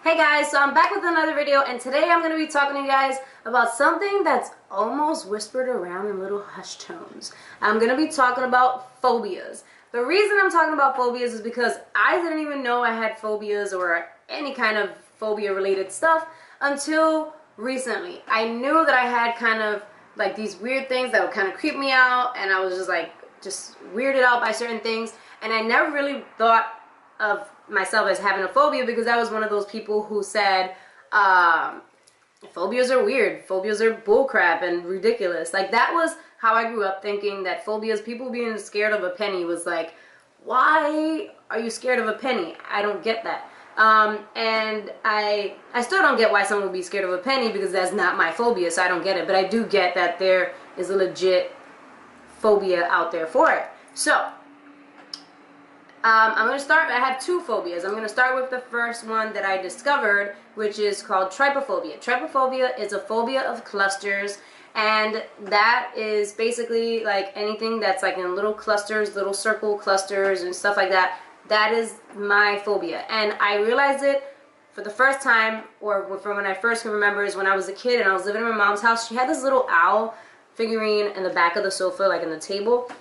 Hey guys, so I'm back with another video, and today I'm going to be talking to you guys about something that's almost whispered around in little hush tones. I'm going to be talking about phobias. The reason I'm talking about phobias is because I didn't even know I had phobias or any kind of phobia related stuff until recently. I knew that I had kind of like these weird things that would kind of creep me out, and I was just weirded out by certain things, and I never really thought of myself as having a phobia because I was one of those people who said phobias are weird, phobias are bullcrap and ridiculous. Like, that was how I grew up, thinking that phobias, people being scared of a penny, was like, why are you scared of a penny? I don't get that. And I still don't get why someone would be scared of a penny, because that's not my phobia, so I don't get it. But I do get that there is a legit phobia out there for it. So I'm going to start. I have two phobias. I'm going to start with the first one that I discovered, which is called trypophobia. Trypophobia is a phobia of clusters, and that is basically like anything that's like in little clusters, little circle clusters and stuff like that. That is my phobia, and I realized it for the first time, or from when I first can remember, is when I was a kid and I was living in my mom's house. She had this little owl figurine in the back of the sofa, like in the table,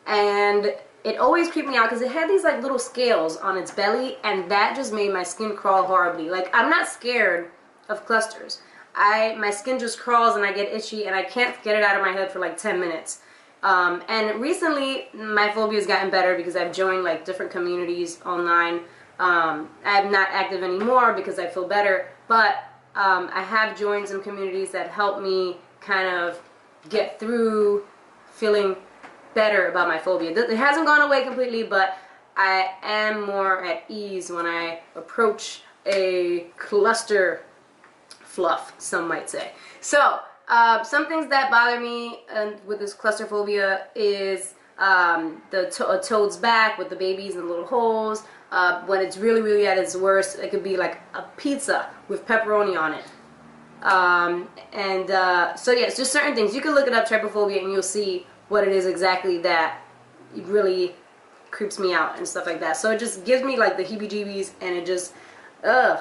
and it always creeped me out because it had these like little scales on its belly, and that just made my skin crawl horribly. Like, I'm not scared of clusters. My skin just crawls and I get itchy and I can't get it out of my head for like 10 minutes. And recently my phobia has gotten better because I've joined like different communities online. I'm not active anymore because I feel better, but I have joined some communities that help me kind of get through feeling better about my phobia. It hasn't gone away completely, but I am more at ease when I approach a cluster fluff, some might say. So some things that bother me with this cluster phobia is a toad's back with the babies and the little holes. When it's really at its worst, it could be like a pizza with pepperoni on it. So yeah, it's just certain things. You can look it up, trypophobia, and you'll see what it is exactly that really creeps me out and stuff like that. So it just gives me like the heebie-jeebies, and it just, ugh.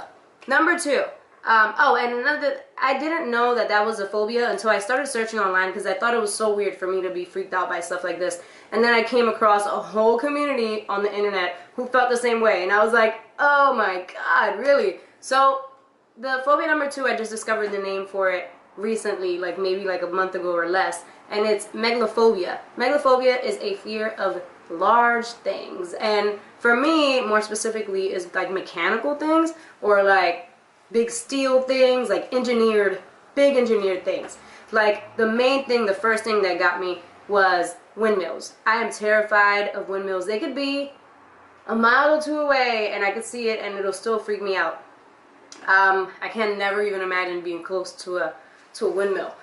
Number two, oh, and another, I didn't know that that was a phobia until I started searching online, because I thought it was so weird for me to be freaked out by stuff like this. And then I came across a whole community on the internet who felt the same way, and I was like, oh my god, really? So the phobia number two, I just discovered the name for it recently, like maybe like a month ago or less, and it's megalophobia. Megalophobia is a fear of large things, and for me, more specifically, is like mechanical things, or like big steel things, like big engineered things. Like, the main thing, the first thing that got me was windmills. I am terrified of windmills. They could be a mile or two away and I could see it and it'll still freak me out. I can never even imagine being close to a windmill.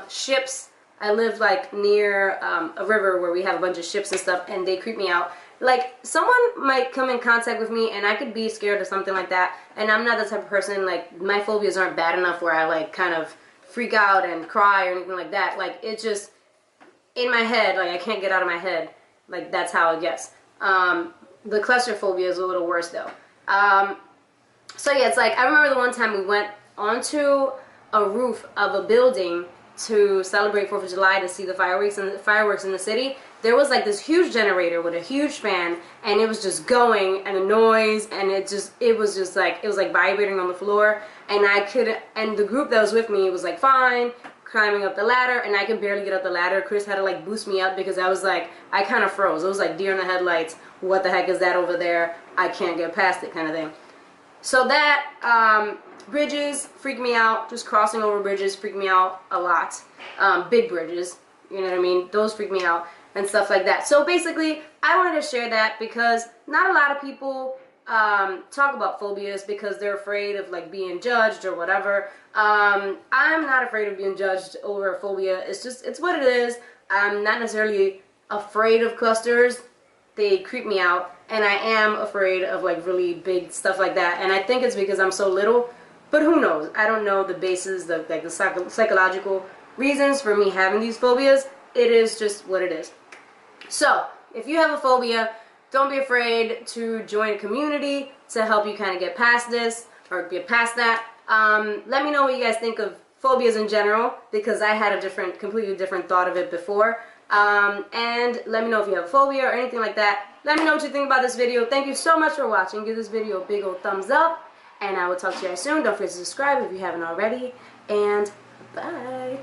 Ships, I live like near a river where we have a bunch of ships and stuff, and they creep me out. Like, someone might come in contact with me and I could be scared of something like that, and I'm not the type of person, like, my phobias aren't bad enough where I like kind of freak out and cry or anything like that. Like, it's just in my head, like, I can't get out of my head. Like, that's how it gets. The claustrophobia is a little worse though. So yeah, it's like, I remember the one time we went onto a roof of a building to celebrate 4th of July, to see the fireworks in the city. There was like this huge generator with a huge fan, and it was just going, and the noise, and it was like vibrating on the floor, and and the group that was with me was like fine, climbing up the ladder, and I could barely get up the ladder. Chris had to like boost me up because I was like, I kind of froze. It was like deer in the headlights. What the heck is that over there? I can't get past it, kind of thing. So that, bridges freak me out. Just crossing over bridges freak me out a lot. Big bridges, you know what I mean? Those freak me out and stuff like that. So basically, I wanted to share that because not a lot of people talk about phobias because they're afraid of like being judged or whatever. I'm not afraid of being judged over a phobia. It's what it is. I'm not necessarily afraid of clusters. They creep me out, and I am afraid of like really big stuff like that. And I think it's because I'm so little. But who knows? I don't know the basis, the psychological reasons for me having these phobias. It is just what it is. So, if you have a phobia, don't be afraid to join a community to help you kind of get past this. or get past that. Let me know what you guys think of phobias in general, because I had a completely different thought of it before. And let me know if you have a phobia or anything like that. Let me know what you think about this video. Thank you so much for watching. Give this video a big old thumbs up, and I will talk to you guys soon. Don't forget to subscribe if you haven't already, and bye.